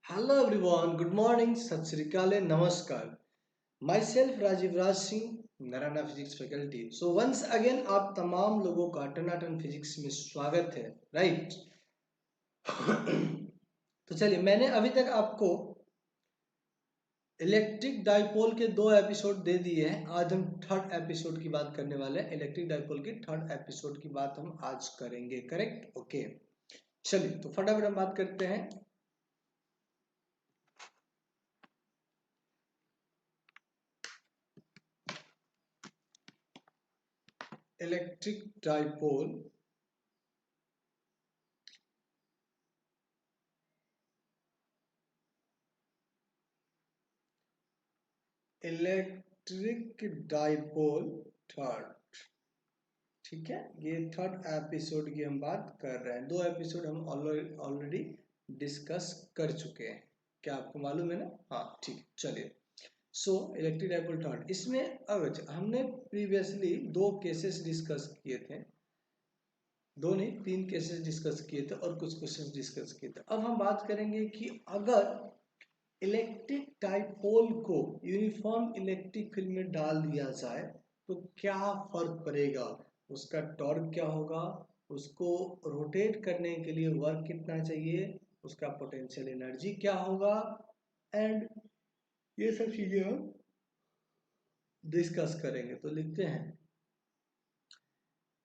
Hello everyone, good morning, सत श्री अकाल, नमस्कार. Myself Rajeev Raj Singh, Narayana physics faculty. So once again आप तमाम लोगों का टनाटन फिजिक्स में स्वागत है, राइट? तो चलिए, मैंने अभी तक आपको इलेक्ट्रिक डाइपोल के 2 एपिसोड दे दिए हैं. आज हम थर्ड एपिसोड की बात करने वाले हैं. इलेक्ट्रिक डाइपोल की थर्ड एपिसोड की बात हम आज करेंगे, करेक्ट? ओके, चलिए तो फटाफट हम बात करते हैं. Electric dipole electric dipole third. ठीक है, ये थर्ड एपिसोड की हम बात कर रहे हैं. 2 एपिसोड हम ऑलरेडी डिस्कस कर चुके हैं. क्या आपको मालूम है ना? हाँ, ठीक. चलिए, सो इलेक्ट्रिक डाइपोल थर्ड, इसमें अब हमने प्रीवियसली 2 केसेस डिस्कस किए थे. 2 नहीं, 3 केसेस डिस्कस किए थे और कुछ क्वेश्चंस डिस्कस किए थे. अब हम बात करेंगे कि अगर इलेक्ट्रिक डाइपोल को यूनिफॉर्म इलेक्ट्रिक फील्ड में डाल दिया जाए तो क्या फर्क पड़ेगा, उसका टॉर्क क्या होगा, उसको रोटेट करने के लिए वर्क कितना चाहिए, उसका पोटेंशियल एनर्जी क्या होगा, एंड ये सब चीजें हम डिस्कस करेंगे. तो लिखते हैं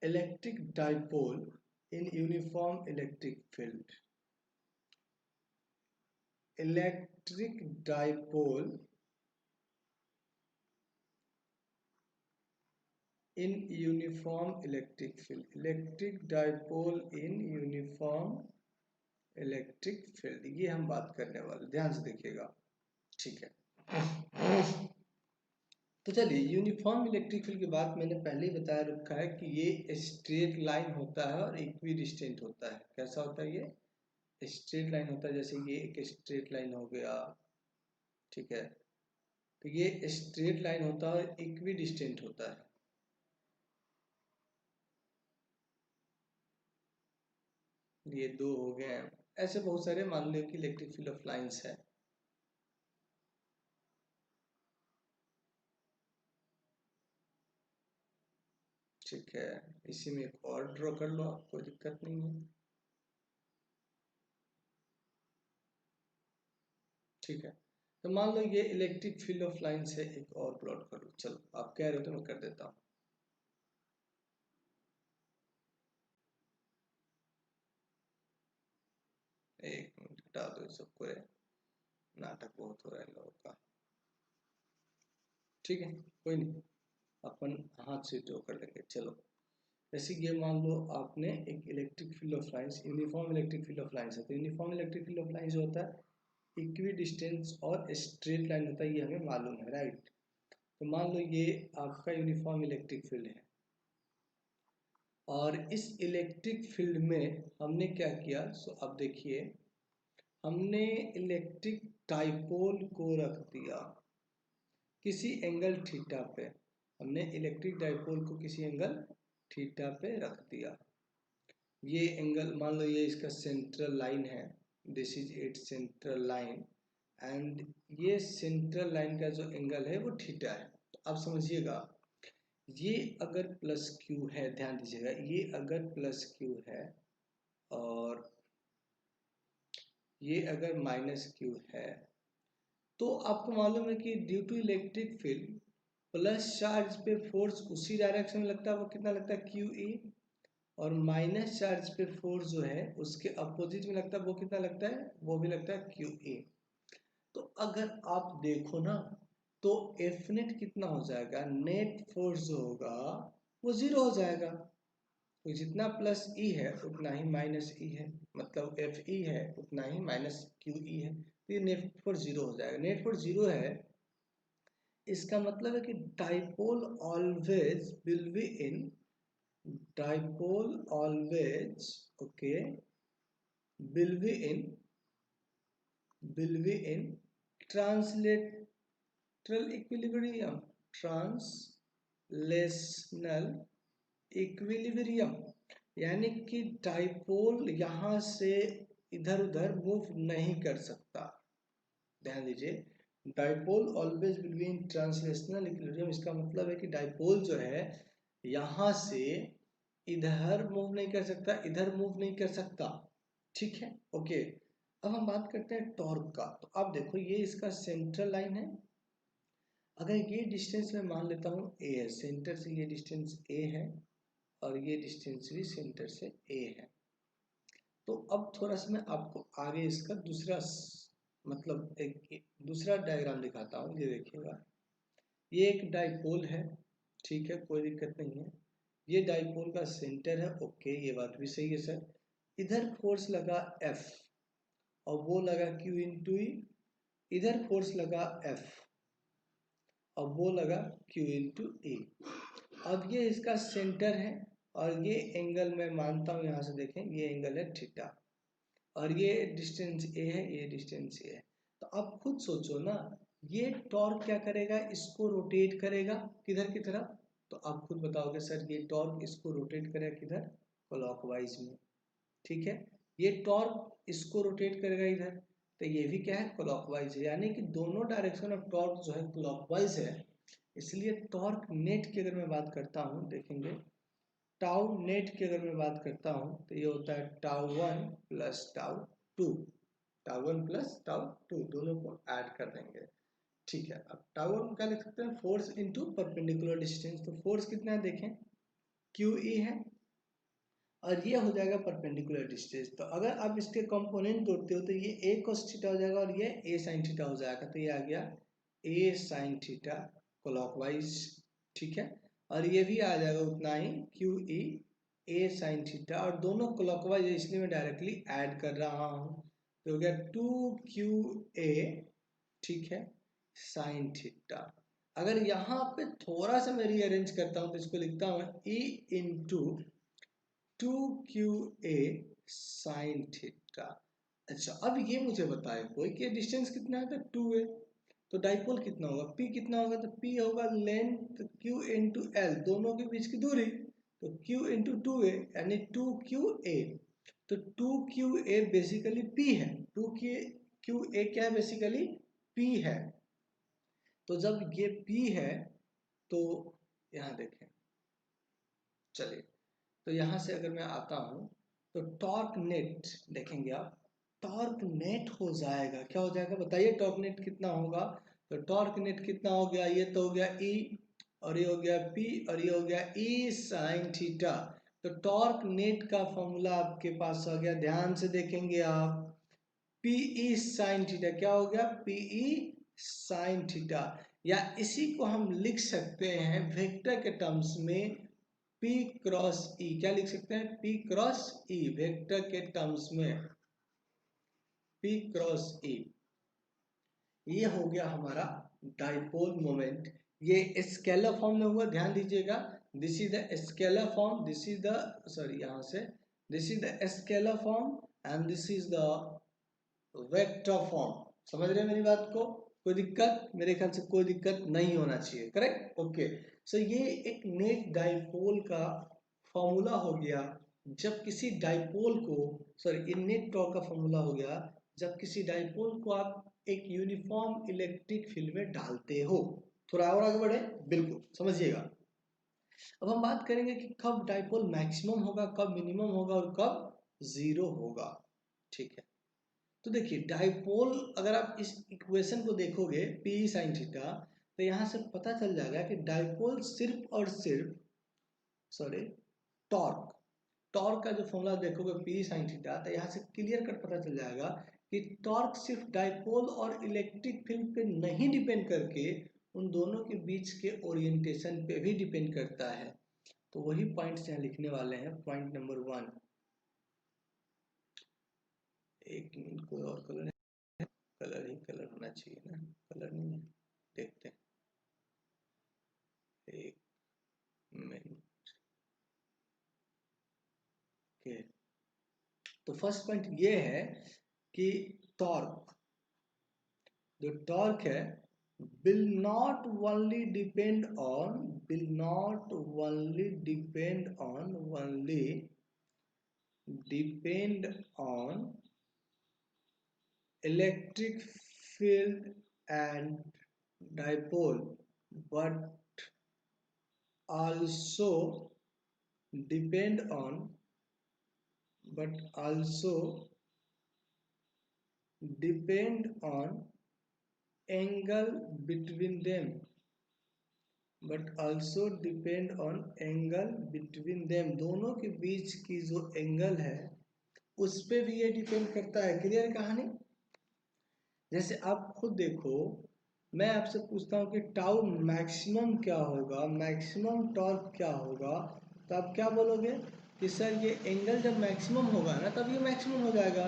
electric dipole in uniform electric field. Electric dipole in uniform electric field. Electric dipole in uniform electric field, ये हम बात करने वाले. ध्यान से देखिएगा, ठीक है? तो चलिए, यूनिफॉर्म इलेक्ट्रिक फील्ड की बात मैंने पहले ही बताया रखा है कि ये स्ट्रेट लाइन होता है और इक्वी डिस्टेंट होता है. कैसा होता है? ये स्ट्रेट लाइन होता है. जैसे ये एक स्ट्रेट लाइन हो गया, ठीक है? तो ये स्ट्रेट लाइन होता है और इक्वी डिस्टेंट होता है. ये 2 हो गए हैं. ऐसे बहुत सारे, मान लो कि इलेक्ट्रिक फील्ड ऑफ लाइंस है. ठीक है, इसी में एक और ड्रॉ कर लो आप, कोई दिक्कत नहीं है. ठीक है, तो मान लो ये इलेक्ट्रिक फील्ड ऑफ लाइन से एक और प्लॉट कर लो. चलो, आप कह रहे हो तो मैं कर देता हूँ. एक मिनट, हटा दो इस सबको, नाटक बहुत हो रहा है इन लोगों का. ठीक है, कोई नहीं, अपन हाथ से ड्रॉ कर लेंगे. चलो, जैसे ये मान लो आपने एक electric field of lines, uniform electric field of lines है. तो uniform electric field of lines जो होता है इक्वी डिस्टेंस और स्ट्रेट लाइन होता है, ये हमें मालूम है, राइट? तो मान लो ये आपका यूनिफॉर्म इलेक्ट्रिक फील्ड है और इस इलेक्ट्रिक फील्ड में हमने क्या किया. सो अब देखिए, हमने इलेक्ट्रिक डाइपोल को रख दिया किसी एंगल थीटा पे. हमने इलेक्ट्रिक डाइपोल को किसी एंगल थीटा पे रख दिया. ये एंगल मान लो ये इसका सेंट्रल लाइन है. This is it's central line and ये सेंट्रल लाइन का जो एंगल है वो थीटा है. तो अब समझिएगा, ये अगर प्लस क्यू है, ध्यान दीजिएगा, ये अगर प्लस क्यू है और ये अगर माइनस क्यू है, तो आपको मालूम है कि due to electric field plus charge पे फोर्स उसी डायरेक्शन में लगता है, वो कितना लगता है? Q E. और माइनस चार्ज पे फोर्स जो है उसके अपोजिट में लगता है, वो कितना लगता है? वो भी लगता है क्यू ई. तो अगर आप देखो ना, तो एफ नेट कितना हो जाएगा? नेट फोर्स जो होगा वो 0 हो जाएगा. तो जितना प्लस ई है उतना ही माइनस ई है, मतलब एफ ई है उतना ही माइनस क्यू ई है. तो ये नेट फोर्स 0 हो जाएगा. नेट फोर्स 0 है, इसका मतलब है कि dipole always will be in, dipole always, okay, will be in translational equilibrium, translational equilibrium. यानी कि डाइपोल यहां से इधर उधर मूव नहीं कर सकता. ध्यान दीजिए, dipole always will be in translational equilibrium. इसका मतलब है कि डाइपोल जो है यहाँ से इधर मूव नहीं कर सकता, इधर मूव नहीं कर सकता, ठीक है, ओके। अब हम बात करते हैं टॉर्क का। तो अब देखो ये इसका सेंट्रल लाइन है, अगर ये डिस्टेंस मैं मान लेता हूँ ए है, सेंटर से ये डिस्टेंस ए है और ये डिस्टेंस भी सेंटर से ए है। तो अब थोड़ा सा मैं आपको आगे इसका दूसरा मतलब एक दूसरा डायग्राम दिखाता हूँ। ये देखिएगा, ये एक डाइपोल है, ठीक है, कोई दिक्कत नहीं है। ये डाइपोल का सेंटर है, ओके, ये बात भी सही है सर। इधर फोर्स लगा F और वो लगा Q इंटू ई, इधर फोर्स लगा F और वो लगा Q इंटू ई। अब ये इसका सेंटर है और ये एंगल मैं मानता हूँ, यहाँ से देखें ये एंगल है थीटा और ये डिस्टेंस ए है, ये डिस्टेंस ए है। तो अब खुद सोचो ना, ये टॉर्क क्या करेगा, इसको रोटेट करेगा किधर की तरफ। तो आप खुद बताओगे सर ये टॉर्क इसको रोटेट करेगा किधर, क्लॉकवाइज में, ठीक है। ये टॉर्क इसको रोटेट करेगा इधर, तो ये भी क्या है, क्लॉकवाइज है, यानी कि दोनों डायरेक्शन ऑफ टॉर्क जो है क्लॉकवाइज है। इसलिए टॉर्क नेट की अगर मैं बात करता हूँ, देखेंगे टाउ नेट की अगर मैं बात करता हूँ तो ये होता है tau 1 plus tau 2, tau 1 plus tau 2 दोनों को ऐड कर देंगे, ठीक है। अब टाउ 1 क्या लिख सकते हैं, फोर्स इनटू परपेंडिकुलर डिस्टेंस। तो फोर्स कितना है देखें, क्यू ई है और ये हो जाएगा परपेंडिकुलर डिस्टेंस। तो अगर आप इसके कंपोनेंट जोड़ते हो तो ये ए cos थीटा हो जाएगा और ये ए sin थीटा हो जाएगा। तो ये आ गया ए sin थीटा क्लॉकवाइज, ठीक है, और ये भी आ जाएगा उतना ही क्यू ई ए sin थीटा, और दोनों क्लॉकवाइज है इसलिए मैं डायरेक्टली ऐड कर रहा हूँ। तो हो गया 2QA, ठीक है, sin थीटा। अगर यहाँ पे थोड़ा सा मैं रीअरेंज करता हूँ तो इसको लिखता हूँ E into 2QA sin theta. अच्छा, अब ये मुझे बताए कोई कि डिस्टेंस कितना है, तो 2a, तो डाइपोल कितना होगा, P कितना होगा, तो P होगा लेंथ Q इंटू एल, दोनों के बीच की दूरी, तो Q इंटू 2a यानी 2QA। तो 2QA बेसिकली P है, 2QA क्या है, बेसिकली P है। तो जब ये P है तो यहाँ देखें, चलिए, तो यहाँ से अगर मैं आता हूँ तो टॉर्क नेट देखेंगे आप, टॉर्क नेट हो जाएगा, क्या हो जाएगा बताइए, टॉर्क नेट कितना होगा। तो टॉर्क नेट कितना हो गया, ये तो हो गया E और ये हो गया P और ये हो गया E sin थीटा। तो टॉर्क नेट का फॉर्मूला आपके पास आ गया, ध्यान से देखेंगे आप, PE sin थीटा क्या हो गया, PE sin थीटा, या इसी को हम लिख सकते हैं वेक्टर के टर्म्स में P क्रॉस E, क्या लिख सकते हैं, P क्रॉस E वेक्टर के टर्म्स में, P क्रॉस E। ये हो गया हमारा डाइपोल मोमेंट, ये स्केलर फॉर्म में हुआ, ध्यान दीजिएगा, this is the scalar form, this is the sorry यहाँ से this is the scalar form and this is the vector form. समझ रहे हैं मेरी बात को, कोई दिक्कत, मेरे ख्याल से कोई दिक्कत नहीं होना चाहिए, करेक्ट, ओके। सो ये एक नेट डाइपोल का फॉर्मूला हो गया, जब किसी डाइपोल को, सॉरी इन नेट टॉर्क का फॉर्मूला हो गया जब किसी डाइपोल को आप एक यूनिफॉर्म इलेक्ट्रिक फील्ड में डालते हो। थोड़ा और आगे बढ़े, बिल्कुल समझिएगा। अब हम बात करेंगे कि कब डाइपोल मैक्सिमम होगा, कब मिनिमम होगा और कब जीरो होगा, ठीक है। तो देखिए डाइपोल, अगर आप इस इक्वेशन को देखोगे P sin थीटा, तो यहाँ से पता चल जाएगा कि डाइपोल सिर्फ और सिर्फ, सॉरी, टॉर्क, टॉर्क का जो फॉर्मूला देखोगे P sin थीटा, तो यहाँ से क्लियर कट पता चल जाएगा कि टॉर्क सिर्फ डाइपोल और इलेक्ट्रिक फील्ड पे नहीं डिपेंड करके उन दोनों के बीच के ओरिएंटेशन पे भी डिपेंड करता है। तो वही पॉइंट्स यहाँ लिखने वाले हैं, पॉइंट नंबर 1। एक मिनट, कोई और कलर, कलर ही कलर होना चाहिए ना, कलर नहीं है, देखते हैं, एक मिनट के। तो फर्स्ट पॉइंट ये है कि टॉर्क, जो टॉर्क है will not only depend on will not only depend on only depend on electric field and dipole, but also depend on angle between them, दोनों के बीच की जो एंगल है उस पे भी ये डिपेंड करता है। क्लियर कहानी? जैसे आप खुद देखो, मैं आपसे पूछता हूँ कि टाउ मैक्सिमम क्या होगा, मैक्सिमम टॉर्क क्या होगा, तो आप क्या बोलोगे कि सर ये एंगल जब मैक्सिमम होगा ना तब ये मैक्सिमम हो जाएगा,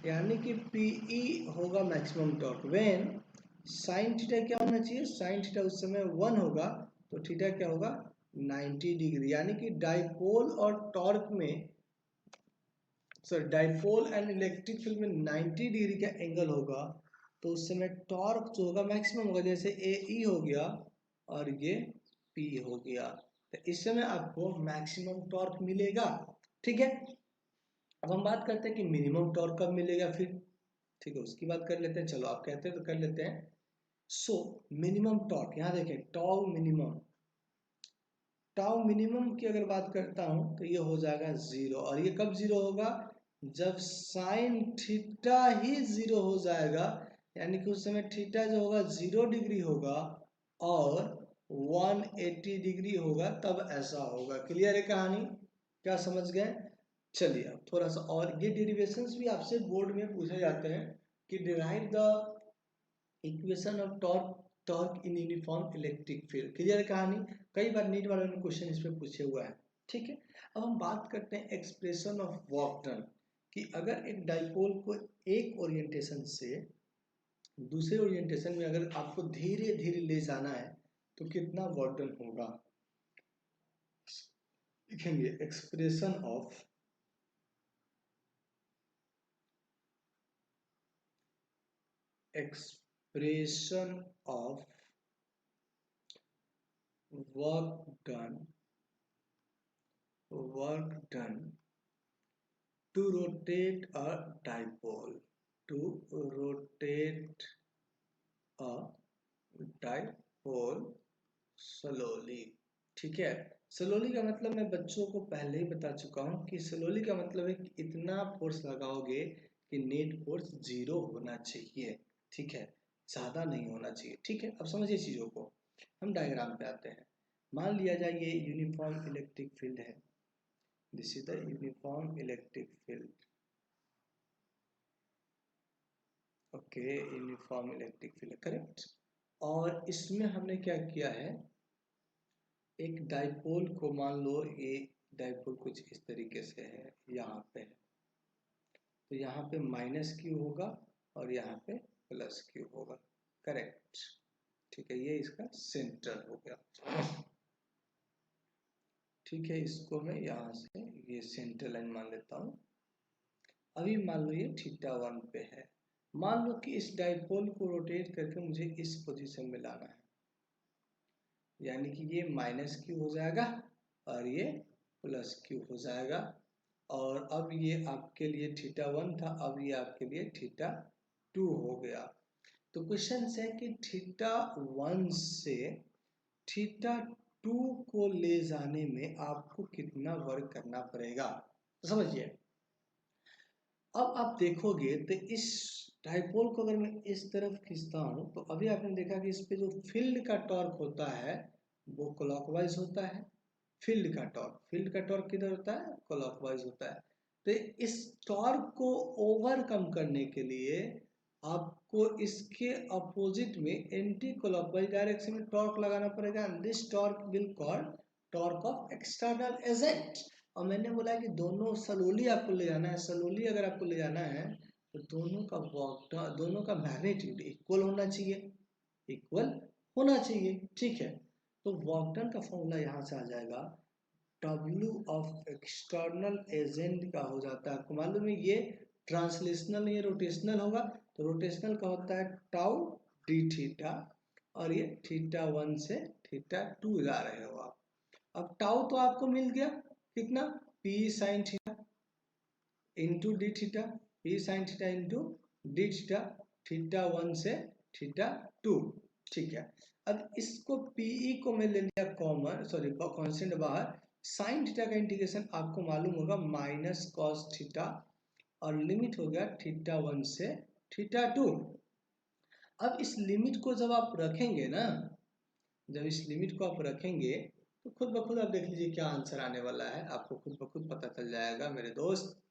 यानी कि PE होगा maximum torque when sine theta क्या होना चाहिए, साइन थीटा उस समय 1 होगा तो थीटा क्या होगा 90 डिग्री, यानी कि डाइपोल और टॉर्क में डाइपोल एंड इलेक्ट्रिक फील्ड में 90 डिग्री का एंगल होगा तो उस समय टॉर्क जो होगा मैक्सिमम होगा, जैसे AE हो गया और ये P हो गया, तो इस समय आपको मैक्सिमम टॉर्क मिलेगा। ठीक है, अब हम बात करते हैं कि मिनिमम टॉर्क कब मिलेगा फिर। ठीक है, उसकी बात कर लेते हैं, चलो आप कहते हैं तो कर लेते हैं। सो मिनिमम टॉर्क, यहाँ देखें टाउ मिनिमम की अगर बात करता हूं तो ये हो जाएगा 0, और ये कब 0 होगा, जब साइन थीटा ही 0 हो जाएगा, यानी कि उस समय थीटा जो होगा 0 डिग्री होगा और 180 डिग्री होगा, तब ऐसा होगा। क्लियर है कहानी? क्या समझ गए? चलिए अब थोड़ा सा और, ये डेरिवेशंस भी आपसे बोर्ड में पूछे जाते हैं कि derive the equation of torque in uniform electric field. Clear कहानी? कई बार नीट वालों ने क्वेश्चन इस पे पूछे हुआ है। ठीक है, अब हम बात करते हैं एक्सप्रेशन ऑफ वर्क डन, कि अगर एक डाइपोल को एक ओरिएंटेशन से दूसरे ओरिएंटेशन में अगर आपको धीरे धीरे ले जाना है तो कितना वर्क डन होगा। लिखेंगे expression of work done to rotate a dipole, slowly। ठीक है, स्लोली का मतलब मैं बच्चों को पहले ही बता चुका हूं कि स्लोली का मतलब है कि इतना फोर्स लगाओगे कि नेट फोर्स 0 होना चाहिए। ठीक है, ज्यादा नहीं होना चाहिए। ठीक है, अब समझिए चीजों को। हम डायग्राम पे आते हैं। मान लिया जाए ये यूनिफॉर्म इलेक्ट्रिक फील्ड है, this is the uniform electric field. Okay, uniform electric field, correct. और इसमें हमने क्या किया है, एक डाइपोल को मान लो, ये डाइपोल कुछ इस तरीके से है, यहाँ पे है, तो यहाँ पे माइनस क्यू होगा और यहाँ पे प्लस क्यू होगा, करेक्ट। ठीक है, ये इसका सेंटर हो गया। ठीक है, इसको मैं यहाँ से ये सेंटर लाइन मान लेता हूँ। अभी मान लो ये θ1 पे है, मान लो कि इस डाइपोल को रोटेट करके मुझे इस पोजीशन में लाना है, यानी कि ये माइनस क्यू हो जाएगा और ये प्लस क्यू हो जाएगा, और अब ये आपके लिए θ1 था, अब ये आपके लिए θ2 हो गया। तो क्वेश्चन है कि θ1 से θ2 को ले जाने में आपको कितना वर्क करना पड़ेगा। तो समझिए, अब आप देखोगे तो इस डाइपोल को अगर मैं इस तरफ खींचता हूं तो अभी आपने देखा कि इस पे जो फील्ड का टॉर्क होता है वो क्लॉकवाइज होता है। फील्ड का टॉर्क किधर होता है, क्लॉकवाइज होता है। तो इस टॉर्क को ओवरकम करने के लिए आपको इसके अपोजिट में एंटी क्लॉकवाइज डायरेक्शन में टॉर्क लगाना पड़ेगा। This torque will called torque of external agent. और मैंने बोला कि दोनों स्लोली आपको ले जाना है, स्लोली अगर आपको ले जाना है तो दोनों का मैग्नीट्यूड इक्वल होना चाहिए। ठीक है, तो वर्क डन का फॉर्मूला यहाँ से आ जाएगा, W ऑफ एक्सटर्नल एजेंट का हो जाता है, आपको मालूम है ये ट्रांसलेशनल ये रोटेशनल होगा, तो रोटेशनल का होता है टाउ डी थीटा, और ये θ1 से θ2 जा रहे हो आप। अब टाउ तो आपको मिल गया कितना, P sin theta into D theta, P sin theta into D theta, θ1 से θ2। ठीक है, अब इसको PE को मैं ले लिया कॉमन, सॉरी कॉन्स्टेंट बाहर। साइन थीटा का इंटीग्रेशन आपको मालूम होगा माइनस कॉस थीटा, और लिमिट हो गया θ1 से θ2। अब इस लिमिट को जब आप रखेंगे ना, जब इस लिमिट को आप रखेंगे तो खुद ब खुद आप देख लीजिए क्या आंसर आने वाला है, आपको खुद ब खुद पता चल जाएगा मेरे दोस्त।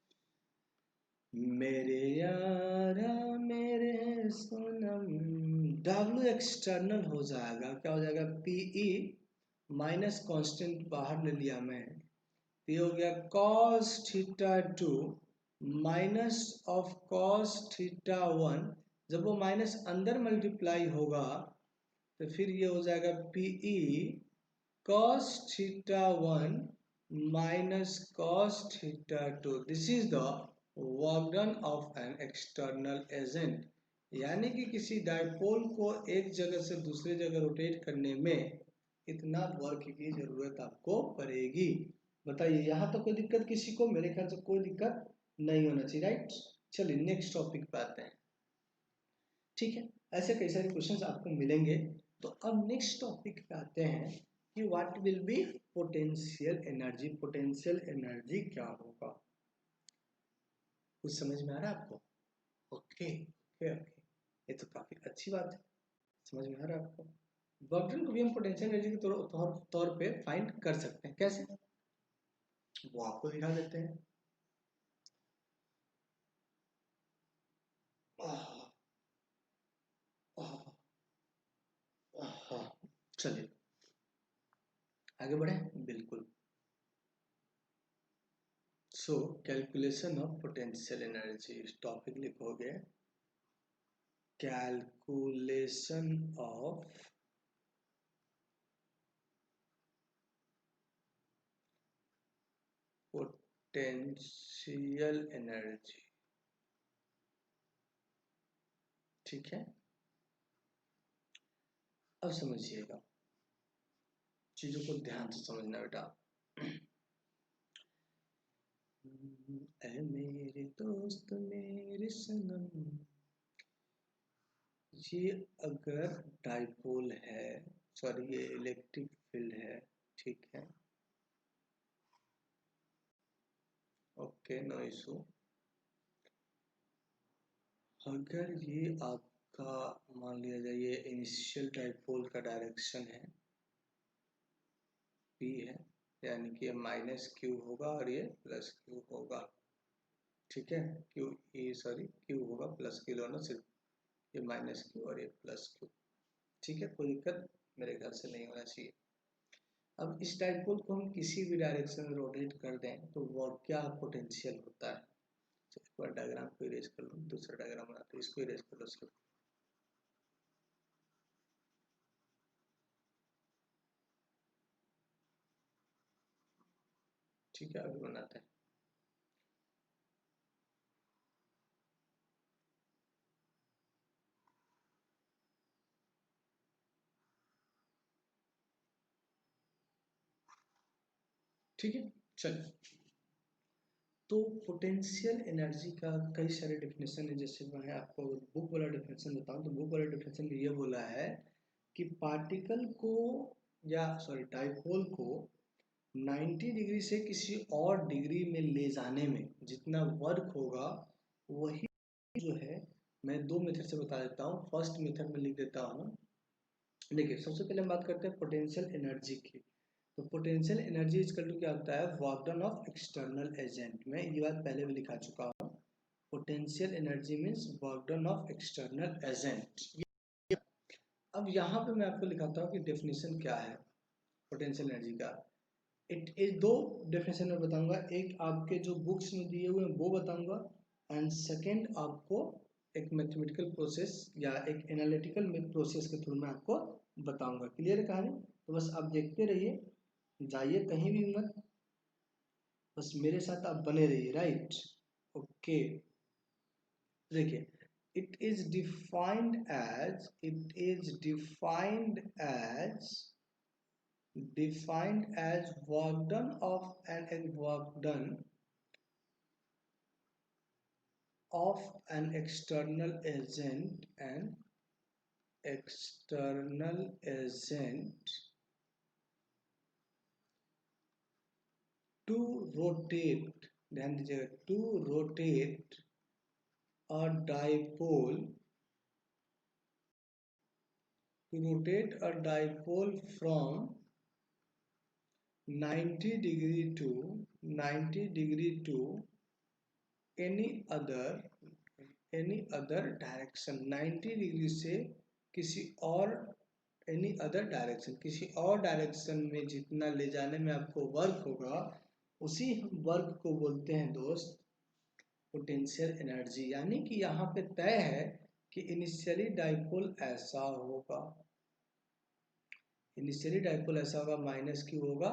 मेरे यारा मेरे सोनम, W एक्सटर्नल हो जाएगा, क्या हो जाएगा, PE माइनस कॉन्स्टेंट बाहर ले लिया मैं, ये हो गया cos θ2 माइनस ऑफ cos θ1। जब वो माइनस अंदर मल्टीप्लाई होगा तो फिर ये हो जाएगा PE cos θ1 minus cos θ2। This is the work done of an external agent, यानी कि किसी डायपोल को एक जगह से दूसरे जगह रोटेट करने में इतना वर्क की जरूरत आपको पड़ेगी। बताइए, यहाँ तो कोई दिक्कत किसी को? मेरे ख्याल से कोई दिक्कत नहीं होना चाहिए, राइट। चलिए नेक्स्ट टॉपिक पे आते हैं। ठीक है, ऐसे कई सारे क्वेश्चंस आपको मिलेंगे। तो अब नेक्स्ट टॉपिक पे आते हैं कि what will be potential energy. Potential energy क्या होगा, कुछ समझ में आ रहा है आपको? ओके ओके ओके, ये तो काफी अच्छी बात है, समझ में आ रहा है आपको। वर्क डन को भी हम पोटेंशियल एनर्जी के तौर पे फाइंड कर सकते हैं। कैसे, वो आपको दिखा देते हैं। चलिए आगे बढ़े, बिल्कुल। So calculation of potential energy, इस टॉपिक लिखोगे कैलकुलेशन ऑफ पोटेंशियल एनर्जी। ठीक है, अब समझिएगा, चीजों को ध्यान से समझना बेटा। ऐ मेरे दोस्त मेरे सनम, ये अगर डाइपोल है, सॉरी ये इलेक्ट्रिक फील्ड है, ठीक है, ओके नो इशू। अगर ये आपका मान लिया जाए ये इनिशियल डाइपोल का डायरेक्शन है, P है, यानी कि ये माइनस क्यू होगा और ये प्लस क्यू होगा। ठीक है, क्यू ई सॉरी क्यू होगा प्लस क्यू, दोनों सिर्फ ये माइनस क्यू और ये प्लस क्यू। ठीक है, कोई दिक्कत मेरे ख्याल से नहीं होना चाहिए। अब इस डाइपोल को हम किसी भी डायरेक्शन में रोटेट कर दें तो वो क्या पोटेंशियल होता है। तो एक बार डायग्राम को इरेज कर लो, दूसरा डायग्राम बनाते, इसको इरेज कर लो सिर्फ। ठीक है, अभी बनाते हैं। ठीक है, चलिए। तो पोटेंशियल एनर्जी का कई सारे डेफिनेशन है। जैसे मैं आपको बुक वाला डेफिनेशन बताऊं तो बुक वाला डेफिनेशन में ये बोला है कि पार्टिकल को या सॉरी डाइपोल को 90 डिग्री से किसी और डिग्री में ले जाने में जितना वर्क होगा, वही जो है, मैं दो मेथड से बता देता हूँ। फर्स्ट मेथड में लिख देता हूँ। देखिए, सबसे पहले हम बात करते हैं पोटेंशियल एनर्जी की। तो पोटेंशियल एनर्जी इक्वल टू क्या होता है, work done of external agent. मैं ये बात पहले भी लिखा चुका हूँ। Potential energy means work done of external agent. अब यहाँ पे मैं आपको लिखाता हूँ कि डेफिनेशन क्या है पोटेंशियल एनर्जी का। इट इज दो डेफिनेशन में बताऊंगा, एक आपके जो बुक्स में दिए हुए हैं वो बताऊंगा, एंड सेकेंड आपको एक मैथमेटिकल प्रोसेस या एक एनालिटिकल प्रोसेस के थ्रू मैं आपको बताऊंगा। क्लियर है कहानी? तो बस आप देखते रहिए, जाइए कहीं भी मत, बस मेरे साथ आप बने रहिए, राइट। ओके, देखिए, it is defined as work done of an work done of an external agent to rotate, ध्यान दीजिएगा, to rotate a dipole from 90 degree to any other direction, 90 degree से किसी और एनी अदर डायरेक्शन, किसी और direction में जितना ले जाने में आपको वर्क होगा, उसी वर्क को बोलते हैं दोस्त पोटेंशियल एनर्जी। यानी कि यहाँ पे तय है कि इनिशियली डाइपोल ऐसा होगा, माइनस क्यू होगा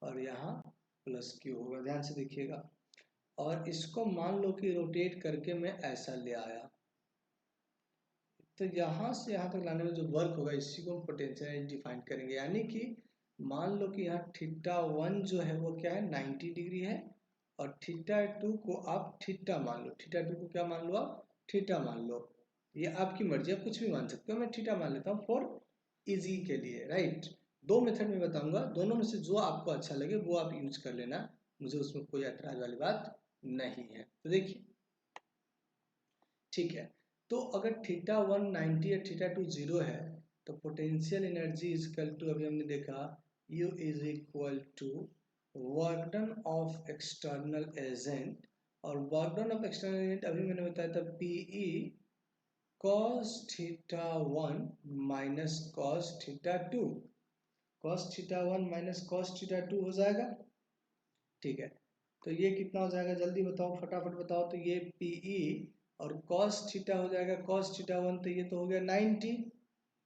और यहाँ प्लस क्यू होगा। ध्यान से देखिएगा, और इसको मान लो कि रोटेट करके मैं ऐसा ले आया, तो यहाँ से यहाँ तक लाने में जो वर्क होगा इसी को हम पोटेंशियल डिफाइन करेंगे। यानी कि मान लो कि यहाँ θ1 जो है वो क्या है 90 डिग्री है, और θ2 को आप थीटा मान लो, θ2 को क्या मान लो आप थीटा मान लो, ये आपकी मर्जी, आप कुछ भी मान सकते हो, मैं थीटा मान लेता हूँ फॉर इजी के लिए, राइट। दो मेथड में बताऊंगा, दोनों में से जो आपको अच्छा लगे वो आप यूज कर लेना, मुझे उसमें कोई ऐतराज वाली बात नहीं है। तो देखिए ठीक है, तो अगर θ1 90 और θ2 0 है तो potential energy is equal to, अभी हमने देखा U is equal to work done of external agent, और work done of external agent अभी मैंने बताया था PE cos θ1 minus cos θ2, cos θ1 minus cos θ2 हो जाएगा। ठीक है, तो ये कितना हो जाएगा जल्दी बताओ, फटाफट बताओ। तो ये PE और cos थीटा हो जाएगा cos θ1, तो ये तो हो गया 90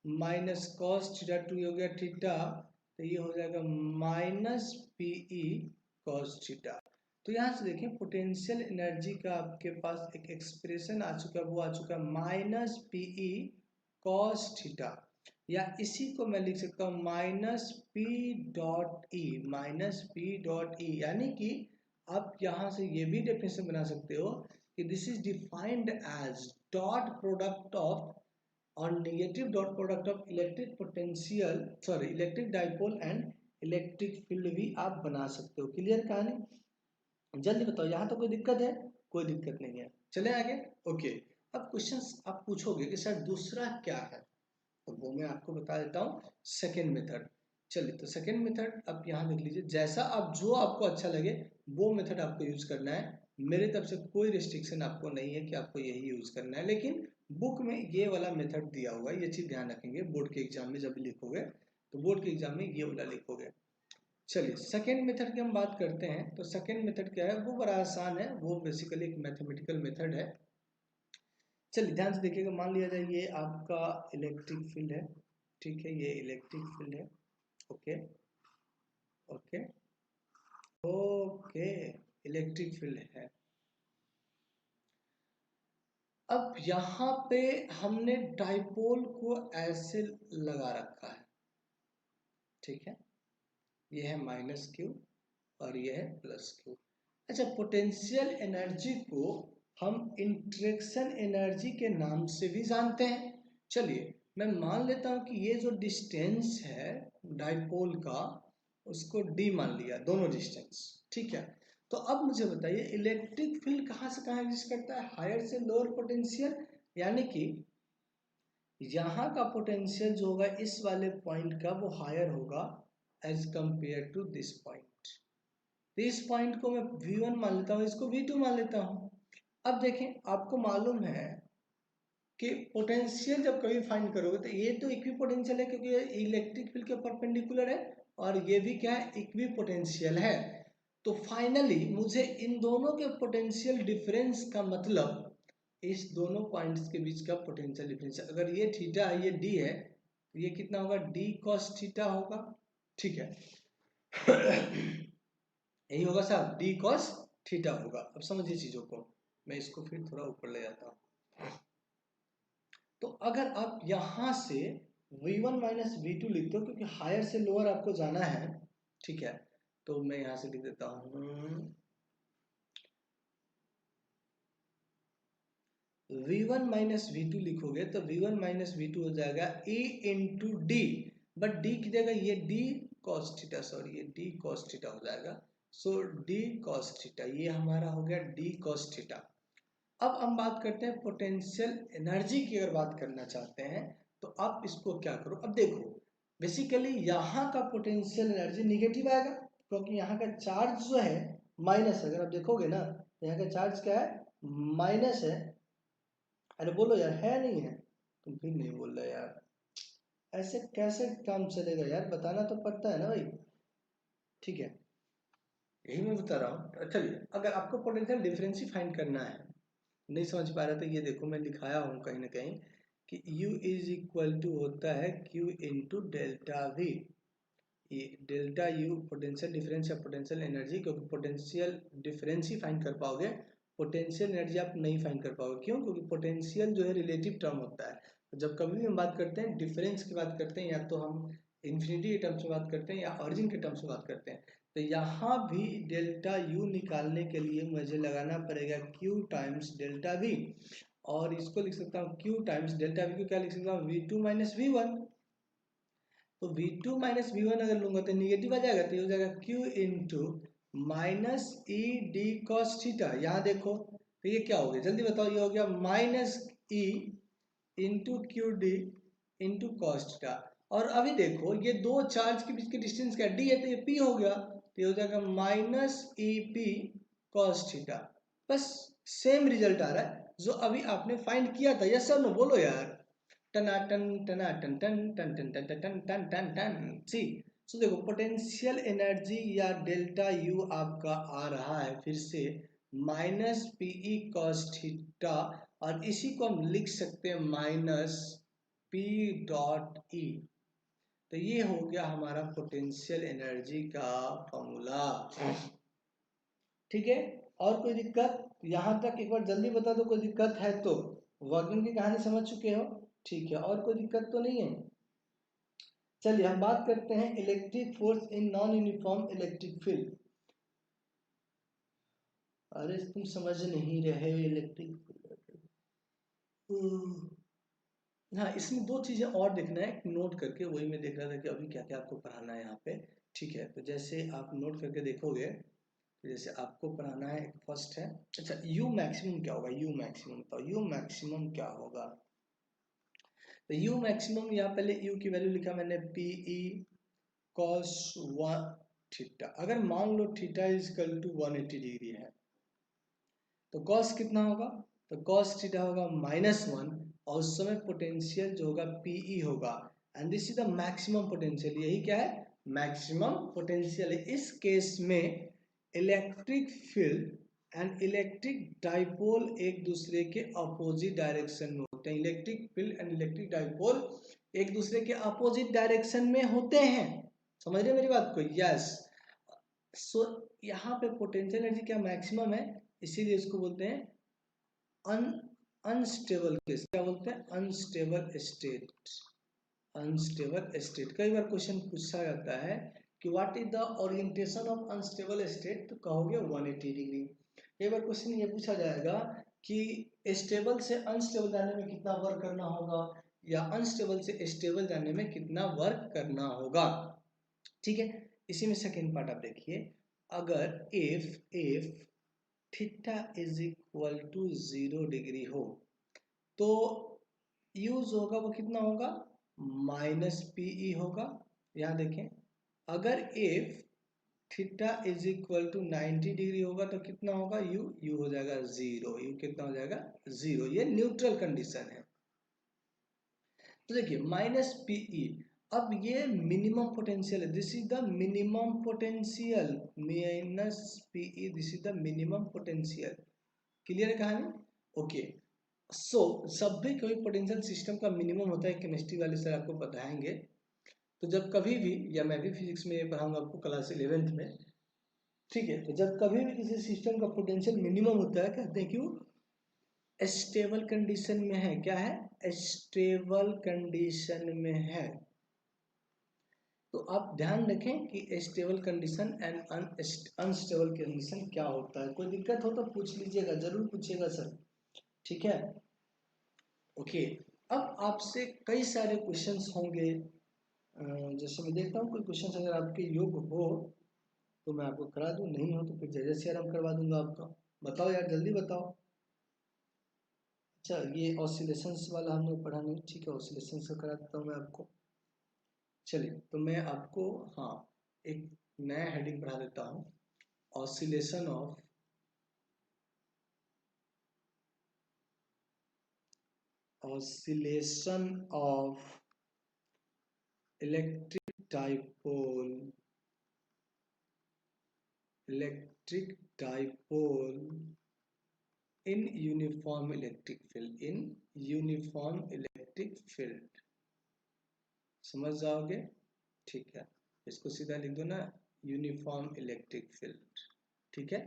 माइनस cos θ2 हो गया थीटा, तो ये हो जाएगा माइनस PE cos थीटा। तो यहाँ से देखें पोटेंशियल एनर्जी का आपके पास एक एक्सप्रेशन आ चुका है, वो आ चुका है माइनस PE cos थीटा, या इसी को मैं लिख सकता हूँ माइनस P डॉट ई, यानी कि आप यहाँ से ये भी डेफिनेशन बना सकते हो कि this is defined as dot product of और negative dot product of electric potential, sorry electric dipole and electric field भी आप बना सकते हो। क्लियर कहानी, जल्दी बताओ, यहाँ तो कोई दिक्कत है? कोई दिक्कत नहीं है, चले आगे। ओके, अब क्वेश्चन आप पूछोगे कि सर दूसरा क्या है, तो वो मैं आपको बता देता हूँ, सेकेंड मेथड। चलिए, तो सेकेंड मेथड आप यहाँ देख लीजिए, जैसा आप जो आपको अच्छा लगे वो मेथड आपको यूज करना है। मेरे तरफ से कोई रिस्ट्रिक्शन आपको नहीं है कि आपको यही यूज करना है, लेकिन बुक में ये वाला मेथड दिया हुआ है, ये चीज ध्यान रखेंगे बोर्ड के एग्जाम में जब लिखोगे, तो बोर्ड के एग्जाम में ये वाला लिखोगे। चलिए सेकेंड मेथड की हम बात करते हैं, तो सेकेंड मेथड क्या है, वो बड़ा आसान है, वो बेसिकली एक मैथमेटिकल मेथड है। चलिए ध्यान से देखिएगा, मान लिया जाए ये आपका इलेक्ट्रिक फील्ड है, ठीक है, ये इलेक्ट्रिक फील्ड है, okay okay okay, electric field है। अब यहाँ पे हमने डाइपोल को ऐसे लगा रखा है, ठीक है, ये है माइनस क्यू और ये है प्लस क्यू। अच्छा, पोटेंशियल एनर्जी को हम इंटरेक्शन एनर्जी के नाम से भी जानते हैं। चलिए मैं मान लेता हूं कि ये जो डिस्टेंस है डाइपोल का, उसको d मान लिया, दोनों डिस्टेंस, ठीक है। तो अब मुझे बताइए इलेक्ट्रिक फील्ड कहाँ से कहाँ एग्जिस्ट करता है, हायर से लोअर पोटेंशियल, यानी कि यहाँ का पोटेंशियल जो होगा इस वाले पॉइंट का वो हायर होगा as compared to this point. इस पॉइंट को मैं V1 मान लेता हूँ, इसको V2 मान लेता हूँ। अब देखें, आपको मालूम है कि पोटेंशियल जब कभी फाइंड करोगे तो ये तो इक्वी पोटेंशियल है क्योंकि ये इलेक्ट्रिक फील्ड के परपेंडिकुलर है, और ये भी क्या है, इक्वी पोटेंशियल है। तो फाइनली मुझे इन दोनों के पोटेंशियल डिफरेंस का मतलब इस दोनों पॉइंट्स के बीच का पोटेंशियल डिफरेंस, अगर ये थीटा है ये डी है, तो ये कितना होगा, d cos थीटा होगा, ठीक है। यही होगा साहब, d cos थीटा होगा। अब समझिए चीजों को, मैं इसको फिर थोड़ा ऊपर ले जाता हूं। तो अगर आप यहां से v1 माइनस v2 लिखते हो, क्योंकि हायर से लोअर आपको जाना है, ठीक है, तो मैं यहां से लिख देता हूं V1 माइनस V2 लिखोगे तो V1 माइनस V2 हो जाएगा E into D, but D की जगह ये D cos थीटा, सॉरी ये D cos थीटा हो जाएगा। सो D cos थीटा ये हमारा हो गया D cos थीटा। अब हम बात करते हैं पोटेंशियल एनर्जी की। अगर बात करना चाहते हैं तो आप इसको क्या करो, अब देखो बेसिकली यहाँ का पोटेंशियल एनर्जी निगेटिव आएगा, क्योंकि यहाँ का चार्ज जो है माइनस है। अगर आप देखोगे ना तो यहाँ का चार्ज क्या है, माइनस है। अरे बोलो यार, है नहीं है? तुम फिर नहीं बोल रहे यार, ऐसे कैसे काम चलेगा यार, बताना तो पड़ता है ना भाई। ठीक है, यही मैं बता रहा हूँ। चलिए, अगर आपको पोटेंशियल डिफरेंस फाइंड करना है, नहीं समझ पा रहे तो ये देखो मैं लिखाया हूँ कहीं ना कहीं कि U इज इक्वल टू होता है Q इंटू डेल्टा V। ये डेल्टा U पोटेंशियल डिफरेंस या पोटेंशियल एनर्जी, क्योंकि पोटेंशियल डिफरेंस ही फाइंड कर पाओगे, पोटेंशियल एनर्जी आप नहीं फाइंड कर पाओगे। क्यों? क्योंकि पोटेंशियल जो है रिलेटिव टर्म होता है। तो जब कभी भी हम बात करते हैं डिफरेंस की बात करते हैं, या तो हम इन्फिनिटी के टर्म्स में बात करते हैं या ऑरिजिन के टर्म्स में बात करते हैं। तो यहाँ भी डेल्टा U निकालने के लिए मुझे लगाना पड़ेगा Q टाइम्स डेल्टा V, और इसको लिख सकता हूँ Q टाइम्स डेल्टा V को क्या लिख सकता हूँ, V2 माइनस V1। तो V2 माइनस V1 अगर लूंगा तो निगेटिव आ जाएगा, तो ये हो जाएगा Q into minus E D cos theta. यहाँ देखो तो ये क्या हो गया, जल्दी बताओ, ये हो गया minus E into Q D into cos theta. और अभी देखो ये दो चार्ज के बीच के डिस्टेंस क्या, डी है, तो ये पी हो गया, तो ये हो जाएगा minus E P cos theta. बस सेम रिजल्ट आ रहा है जो अभी आपने फाइंड किया था। यस सर नो बोलो यार। टना टन टना टन टन टन टन टन टन टन टन टन। सी सो देखो पोटेंशियल एनर्जी या डेल्टा यू आपका आ रहा है फिर से माइनस पीई कॉस थीटा, और इसी को हम लिख सकते हैं माइनस पी डॉट ई। तो ये हो गया हमारा पोटेंशियल एनर्जी का फॉर्मूला। ठीक है, और कोई दिक्कत? यहाँ तक एक बार जल्दी बता दो, कोई दिक्कत है तो। वर्किंग की कहानी समझ चुके हो? ठीक है, और कोई दिक्कत तो नहीं है? चलिए हम बात करते हैं electric force in non uniform electric field. अरे तुम समझ नहीं रहे इलेक्ट्रिक फील्ड। हाँ, इसमें दो चीजें और देखना है नोट करके, वही मैं देख रहा था कि अभी क्या क्या आपको पढ़ाना है यहाँ पे। ठीक है, तो जैसे आप नोट करके देखोगे, तो जैसे आपको पढ़ाना है, फर्स्ट है, अच्छा यू मैक्सिमम क्या होगा, यू मैक्सिमम बताओ, यू मैक्सिमम क्या होगा। तो यू मैक्सिमम, यहाँ पहले यू की वैल्यू लिखा मैंने पीई कॉस 1 थीटा। अगर मान लो theta is equal to 180 degree है तो कॉस कितना होगा, तो कॉस थीटा होगा -1, और उस समय पोटेंशियल जो होगा पीई होगा, and this is the maximum potential. यही क्या है, मैक्सिमम पोटेंशियल है। इस केस में electric field and electric dipole एक दूसरे के अपोजिट डायरेक्शन में होते हैं। Electric field and electric dipole एक दूसरे के अपोजिट डायरेक्शन में होते हैं। समझ रहे मेरी बात को? यस। सो यहाँ पे पोटेंशियल एनर्जी क्या मैक्सिमम है, इसीलिए इसको बोलते हैं अनस्टेबल केस। क्या बोलते हैं? Unstable state. अनस्टेबल स्टेट कई बार क्वेश्चन पूछा जाता है कि what is the orientation of unstable state, तो कहोगे 180 डिग्री। कई बार क्वेश्चन ये पूछा जाएगा कि स्टेबल से अनस्टेबल जाने में कितना वर्क करना होगा, या अनस्टेबल से स्टेबल जाने में कितना वर्क करना होगा। ठीक है, इसी में सेकेंड पार्ट आप देखिए, अगर if theta is equal to 0 degree हो तो यूज होगा वो कितना होगा, माइनस पीई होगा। यहाँ देखें, अगर if theta is equal to 90 degree होगा तो कितना होगा, यू हो जाएगा 0। यू कितना हो जाएगा, 0। ये न्यूट्रल कंडीशन है। तो देखिए माइनस पीई, अब ये मिनिमम पोटेंशियल है, this is the minimum potential, minus PE this is the minimum potential. Clear है कहानी? ओके। सो सब भी कोई पोटेंशियल सिस्टम का मिनिमम होता है, केमिस्ट्री वाले सर आपको बताएंगे। तो जब कभी भी, या मैं भी फिजिक्स में पढ़ाऊंगा आपको क्लास 11th में, ठीक है, तो जब कभी भी किसी सिस्टम का पोटेंशियल मिनिमम होता है, कहते हैं क्यों, स्टेबल कंडीशन में है। क्या है? स्टेबल कंडीशन में है। तो आप ध्यान रखें कि stable condition and unstable condition क्या होता है। कोई दिक्कत हो तो पूछ लीजिएगा, जरूर पूछिएगा सर। ठीक है, ओके, अब आपसे कई सारे क्वेश्चंस होंगे। जैसे मैं देखता हूँ कोई क्वेश्चंस अगर आपके योग्य हो तो मैं आपको करा दूँ, नहीं हो तो फिर जैसे शेयर हम करवा दूंगा आपका। बताओ यार, जल्दी बताओ। अच्छा, ये ऑसिलेशंस वाला हमने पढ़ा नहीं, ठीक है, ऑसिलेशंस का करा देता हूँ मैं आपको। चलिए, तो मैं आपको, हाँ, एक नया हेडिंग पढ़ा देता हूँ, oscillation of electric dipole electric dipole in uniform electric field. समझ जाओगे? ठीक है, इसको सीधा लिख दो ना, यूनिफॉर्म इलेक्ट्रिक फील्ड। ठीक है,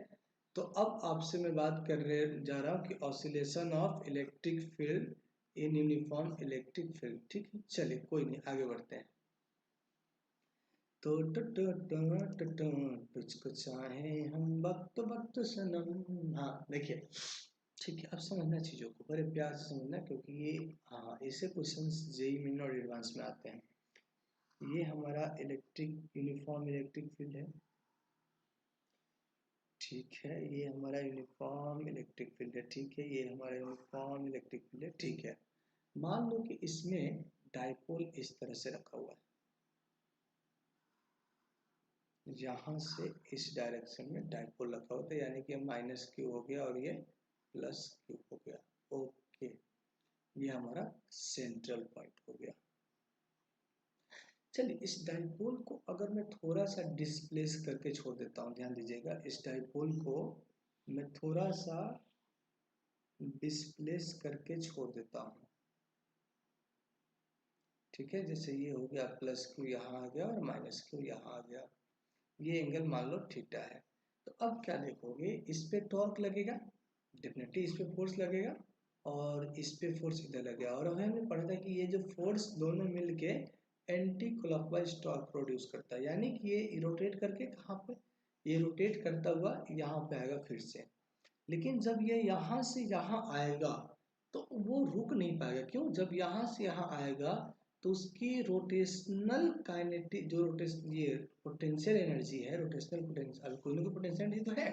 तो अब आपसे मैं बात करने जा रहा हूँ कि oscillation of electric field in uniform electric field. ठीक है, चलिए कोई नहीं, आगे बढ़ते हैं। तो तुझको चाहे हम वक्त वक्त सनम। हाँ देखिए, ठीक है, अब समझना चीज़ों को बड़े प्यार से समझना, क्योंकि ये, हाँ, ऐसे क्वेश्चंस जेई मेन और एडवांस में आते हैं। ये हमारा यूनिफॉर्म इलेक्ट्रिक फील्ड है। ठीक है, ये हमारा यूनिफॉर्म इलेक्ट्रिक फील्ड है। ठीक है, ये हमारा यूनिफॉर्म इलेक्ट्रिक फील्ड है। ठीक है, मान लो कि इसमें डाइपोल इस तरह से रखा हुआ है, यहाँ से इस डायरेक्शन में डाइपोल रखा होता है, यानी कि माइनस क्यू हो गया और ये प्लस क्यू हो गया। ओके, ये हमारा सेंट्रल पॉइंट हो गया। चलिए, इस डाइपोल को अगर मैं थोड़ा सा डिस्प्लेस करके छोड़ देता हूँ, ध्यान दीजिएगा, इस डाइपोल को मैं थोड़ा सा डिस्प्लेस करके छोड़ देता हूँ। ठीक है, जैसे ये हो गया प्लस क्यू यहाँ आ गया और माइनस क्यू यहाँ आ गया, ये एंगल मान लो थीटा है। तो अब क्या देखोगे, इस पे टॉर्क लगेगा, डेफिनेटली इस पे फोर्स लगेगा, और इस पे फोर्स इधर लगेगा। और हमने पढ़ा था कि ये जो फोर्स दोनों मिलके एंटी क्लॉकवाइज टॉर्क प्रोड्यूस करता है, यानी कि ये रोटेट करके कहाँ पे, ये रोटेट करता हुआ यहाँ पे आएगा फिर से। लेकिन जब ये यहाँ से यहाँ आएगा तो वो रुक नहीं पाएगा। क्यों? जब यहाँ से यहाँ आएगा तो उसकी रोटेशनल काइनेटिक, जो ये पोटेंशियल एनर्जी है, रोटेशनल पोटेंशियल, कोई ना कोई पोटेंशियल एनर्जी तो है।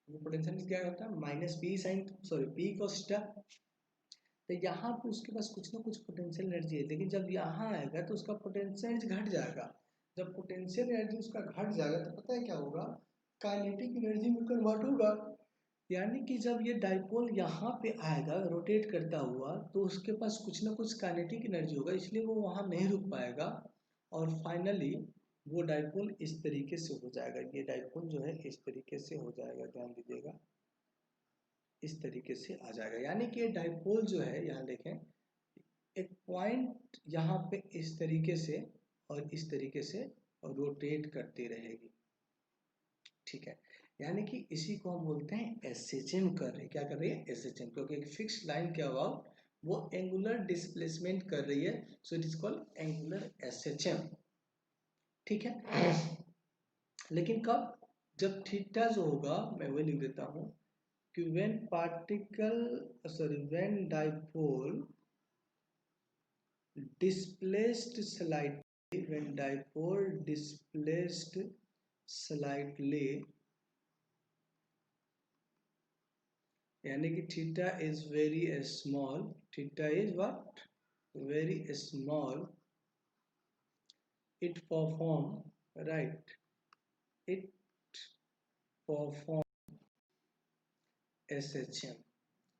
वो पोटेंशियल क्या होता है, minus P sine, sorry P cos थीटा। तो यहाँ पे उसके पास कुछ ना कुछ पोटेंशियल एनर्जी है, लेकिन जब यहाँ आएगा तो उसका पोटेंशियल एनर्जी घट जाएगा। जब पोटेंशियल एनर्जी उसका घट जाएगा तो पता है क्या होगा, काइनेटिक एनर्जी में कन्वर्ट होगा। यानी कि जब ये डाइपोल यहाँ पे आएगा रोटेट करता हुआ तो उसके पास कुछ ना कुछ काइनेटिक एनर्जी होगा, इसलिए वो वहाँ नहीं रुक पाएगा, और फाइनली वो डाइपोल इस तरीके से हो जाएगा। ये डाइपोल जो है इस तरीके से हो जाएगा, ध्यान दीजिएगा, इस तरीके से आ जाएगा। यानी कि ये डाइपोल जो है, यहाँ देखें, एक पॉइंट यहाँ पे इस तरीके से और इस तरीके से रोटेट करती रहेगी। ठीक है, यानी कि इसी को हम बोलते हैं एसएचएम कर रही है। क्या कर रही है? एसएचएम, क्योंकि एक फिक्स लाइन के अबाउट वो एंगुलर डिस्प्लेसमेंट कर रही है, so it is called angular SHM. ठीक है, लेकिन कब? जब थीटा जो होगा, मैं वही लिख देता हूं कि when dipole displaced slightly, when dipole displaced slightly, यानी कि theta is very small, theta is what, very small, it perform, right, it perform SHM,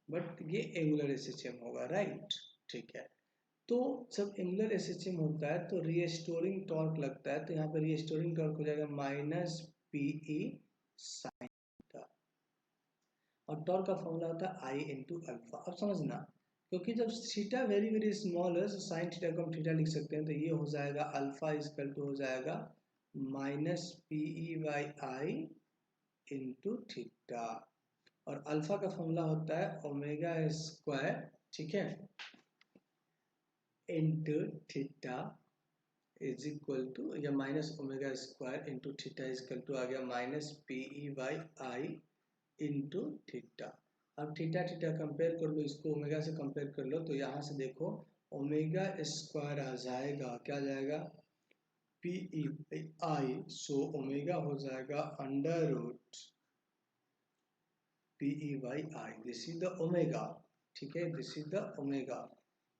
but ये एंगुलर SHM होगा, राइट। ठीक है, तो जब एंगुलर SHM होता है तो रीस्टोरिंग टॉर्क लगता है, तो यहाँ पे रीस्टोरिंग टॉर्क हो जाएगा माइनस PE साइन थीटा, और टॉर्क का फॉर्मूला होता है आई इंटू अल्फा। अब समझना, क्योंकि जब थीटा वेरी वेरी स्मॉल है तो साइन थीटा को हम थीटा लिख सकते हैं, तो ये हो जाएगा अल्फा इजकल टू हो जाएगा minus PE by I into theta, और अल्फा का फॉर्मूला होता है ओमेगा स्क्वायर, ठीक है, into theta is equal to, या minus omega square into theta is equal to आ गया minus PE by I into theta. अब थीटा थीटा कंपेयर कर लो, इसको ओमेगा से कंपेयर कर लो, तो यहाँ से देखो ओमेगा स्क्वायर आ जाएगा, क्या आ जाएगा, पी ई आई, सो ओमेगा हो जाएगा under root P E by I, this is the omega, ठीक है, this is the omega.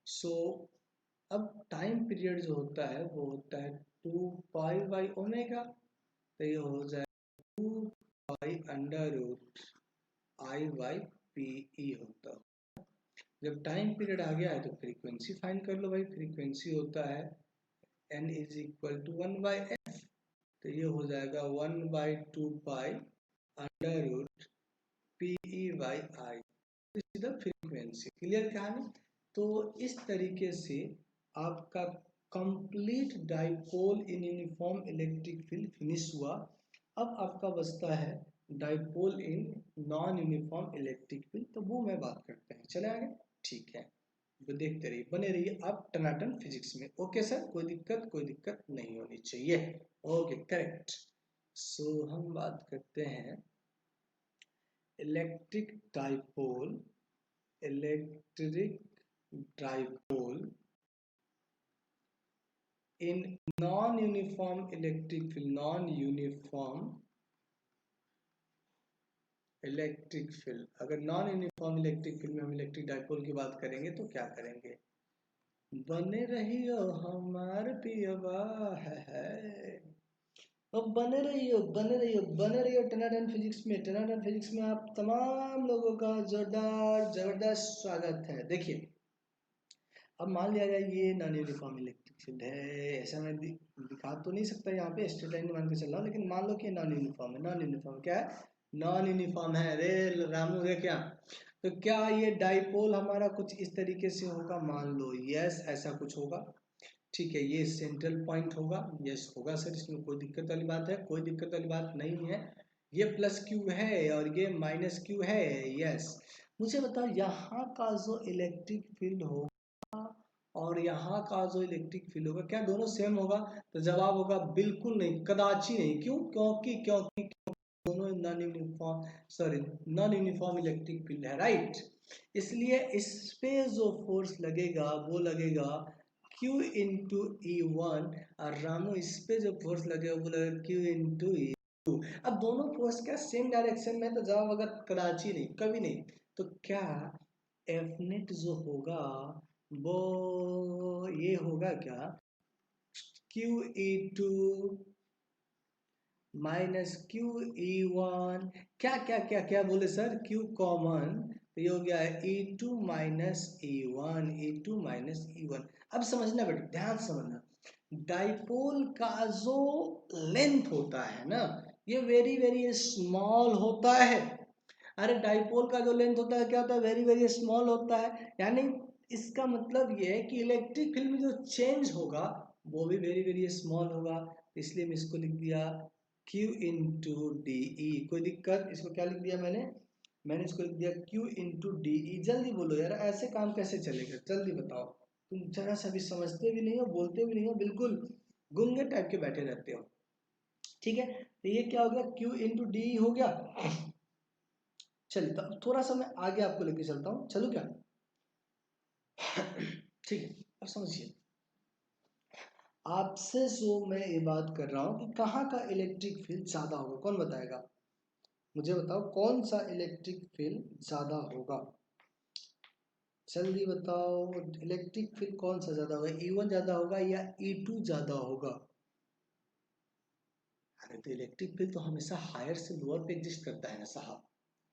So अब टाइम पीरियड जो होता है वो होता है 2 पाई बाई ओमेगा, तो ये हो जाएगा 2 pi under root I by P E होता है। जब टाइम पीरियड आ गया है तो फ्रीक्वेंसी फाइंड कर लो भाई, फ्रीक्वेंसी होता है n is equal to 1/f, तो ये हो जाएगा 1/2 pi under root P E by I, this is the frequency. Clear कहानी? तो इस तरीके से आपका complete dipole in uniform electric field finish हुआ। अब आपका बचता है dipole in non uniform electric field, तो वो मैं बात करते हैं, चले आगे, ठीक है, वो देखते रहिए, बने रहिए आप टनाटन फिजिक्स में। ओके सर, कोई दिक्कत नहीं होनी चाहिए। Okay, correct. सो हम बात करते हैं electric dipole, electric dipole in non uniform electric field, non uniform electric field. अगर नॉन यूनिफॉर्म इलेक्ट्रिक फील्ड में हम इलेक्ट्रिक डाइपोल की बात करेंगे तो क्या करेंगे, बने रहियो हमार पियबा है, तो बने रहियो बने रहियो बने रहियो टनाटन फिजिक्स में। टनाटन फिजिक्स में आप तमाम लोगों का जोरदार जबरदस्त स्वागत है। देखिए, अब मान लिया जाए ये नॉन यूनिफॉर्म इलेक्ट्रिक फील्ड है, ऐसा मैं दिखा तो नहीं सकता यहाँ पे, स्ट्रेट लाइन मान के चल रहा हूँ, लेकिन मान लो कि नॉन यूनिफॉर्म है। नॉन यूनिफॉर्म क्या है, नॉन यूनिफॉर्म है रे रामू रे, क्या, तो क्या ये डाइपोल हमारा कुछ इस तरीके से होगा, मान लो यस ऐसा कुछ होगा, ठीक है, ये सेंट्रल पॉइंट होगा, यस होगा सर, इसमें कोई दिक्कत वाली बात है, कोई दिक्कत वाली बात नहीं है। ये प्लस क्यू है और ये माइनस क्यू है, यस। मुझे बताओ यहाँ का जो इलेक्ट्रिक फील्ड होगा और यहाँ का जो इलेक्ट्रिक फील्ड होगा, क्या दोनों सेम होगा, तो जवाब होगा बिल्कुल नहीं, कदाची नहीं। क्यों? क्योंकि दोनों non uniform, sorry, non uniform electric field है, राइट। इसलिए इस पे जो फोर्स लगेगा वो लगेगा Q इंटू E1, और रामू इस पे जो फोर्स लगेगा वो लगेगा Q इंटू E2। अब दोनों फोर्स क्या सेम डायरेक्शन में, तो जवाब होगा कदाची नहीं, कभी नहीं। तो क्या एफ नेट जो होगा वो ये होगा क्या, QE2 माइनस QE1, क्या क्या क्या क्या बोले सर, Q कॉमन, तो ये हो गया है E2 minus E1, E2 minus E1। अब समझना बेटा, ध्यान से समझना, डाइपोल का जो लेंथ होता है ना, ये वेरी वेरी स्मॉल होता है। अरे डाइपोल का जो लेंथ होता है क्या होता है, वेरी वेरी स्मॉल होता है, यानी इसका मतलब ये है कि इलेक्ट्रिक फील्ड में जो चेंज होगा वो भी वेरी वेरी स्मॉल होगा, इसलिए मैं इसको लिख दिया Q इंटू डी ई। कोई दिक्कत? इसको क्या लिख दिया मैंने इसको लिख दिया Q इंटू डी ई। जल्दी बोलो यार, ऐसे काम कैसे चलेगा, जल्दी बताओ, तुम जरा सा भी समझते भी नहीं हो, बोलते भी नहीं हो, बिल्कुल गुंगे टाइप के बैठे रहते हो, ठीक है। तो ये क्या हो गया, Q इंटू डी ई हो गया। चलिए, तो अब थोड़ा सा मैं आगे आपको लेके चलता हूँ, चलो क्या, ठीक है। अब समझिए, आपसे जो मैं ये बात कर रहा हूँ कि कहाँ का इलेक्ट्रिक फील्ड ज्यादा होगा, कौन बताएगा, मुझे बताओ कौन सा इलेक्ट्रिक फील्ड ज्यादा होगा, जल्दी बताओ, इलेक्ट्रिक फील्ड कौन सा ज्यादा होगा, E1 ज्यादा होगा या E2 ज्यादा होगा। अरे तो इलेक्ट्रिक फील्ड तो हमेशा हायर से लोअर पे एग्जिस्ट करता है ना साहब,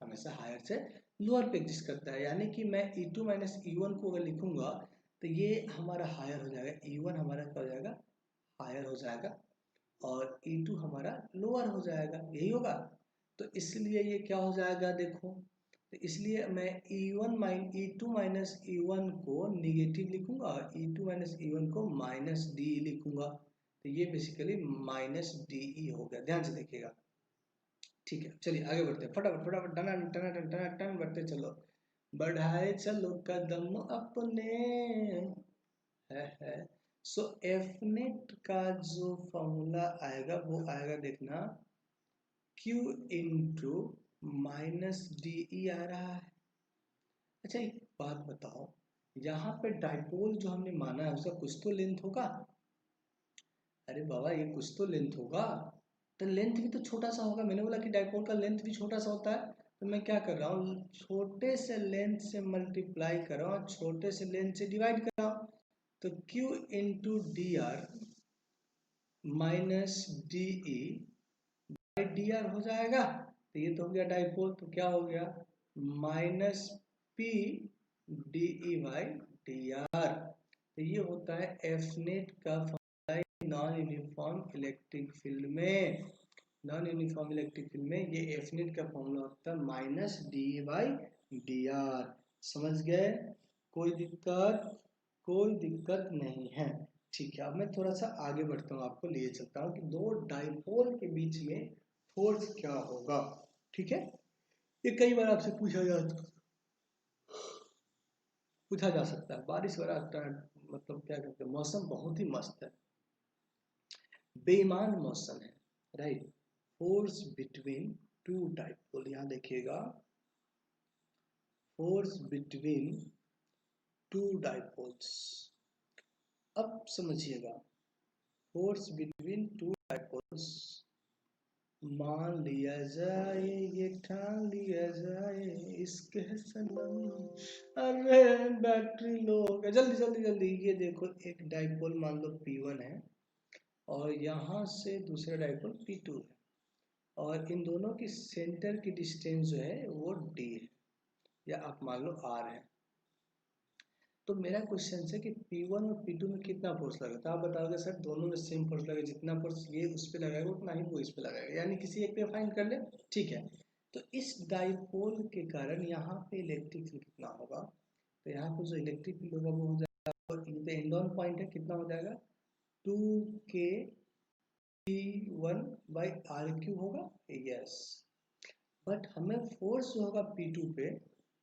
हमेशा हायर से लोअर पे एग्जिस्ट करता है, यानी कि मैं E2 माइनस E1 को अगर लिखूंगा तो ये हमारा हायर हो जाएगा, E1 हमारा क्या हो जाएगा, हायर हो जाएगा, और E2 हमारा लोअर हो जाएगा, यही होगा। तो इसलिए ये क्या हो जाएगा देखो, तो इसलिए मैं E2 माइनस E1 को निगेटिव लिखूंगा और E2 माइनस E1 को माइनस डी लिखूंगा, तो ये बेसिकली माइनस डी ई हो गया, ध्यान से देखिएगा, ठीक है। चलिए आगे बढ़ते हैं, फटाफट फटाफट टना टना टना टना टन बढ़ते चलो, बढ़ाए चलो कदम अपने, है। सो एफ नेट का जो फॉर्मूला आएगा वो आएगा, देखना Q into minus D E आ रहा है, अच्छा एक बात बताओ, यहाँ पे डाइपोल जो हमने माना है उसका कुछ तो लेंथ होगा। अरे बाबा ये कुछ तो लेंथ होगा, तो लेंथ भी तो छोटा सा होगा। मैंने बोला कि डाइपोल का लेंथ भी छोटा सा होता है, तो मैं क्या कर रहा हूँ, छोटे से लेंथ से मल्टीप्लाई कर रहा हूँ, छोटे से लेंथ से डिवाइड कर रहा हूँ। तो Q into D R minus D E by D are हो जाएगा। तो ये तो हो गया डाइपोल, तो क्या हो गया, minus P D E by D are. तो ये होता है एफ नेट का नॉन यूनिफॉर्म इलेक्ट्रिक फील्ड में। नॉन यूनिफॉर्म इलेक्ट्रिक फील्ड में ये एफ नेट का फॉर्मूला होता है minus D by D are. समझ गए, कोई दिक्कत नहीं है। ठीक है, अब मैं थोड़ा सा आगे बढ़ता हूँ, आपको ले चलता हूँ कि दो डाइपोल के बीच में फोर्स क्या होगा। ठीक है, ये कई बार आपसे पूछा जा सकता है। बारिश हो रहा है, मतलब क्या कहते हैं, मौसम बहुत ही मस्त है, बेईमान मौसम है, right. Force between two dipole, यहाँ देखिएगा, फोर्स बिटवीन टू डाइपोल्स। अब समझिएगा, फोर्स बिटवीन टू डाइपोल्स, मान लिया जाए, ये ठान लिया जाए, इसके सनम, अरे बैटरी लो हो गया, जल्दी जल्दी जल्दी। ये देखो एक डाइपोल मान लो P1 है, और यहाँ से दूसरा डाइपोल P2 है, और इन दोनों की सेंटर की डिस्टेंस जो है वो D है, या आप मान लो R है। तो मेरा क्वेश्चन है कि P1 और P2 में कितना फोर्स लगा, तो आप बताओगे सर दोनों में सेम फोर्स लगे, जितना फोर्स ये उस पर लगाएगा उतना ही वो इस पे लगाएगा, यानी किसी एक पे फाइंड कर ले। ठीक है, तो इस डाइपोल के कारण यहाँ पे इलेक्ट्रिक फील्ड कितना होगा, तो यहाँ पे जो इलेक्ट्रिक फील्ड होगा वो हो जाएगा, ये तो एंड ऑन पॉइंट है, कितना हो जाएगा 2k P1 by R Q होगा। यस, बट हमें फोर्स जो होगा P2 पे,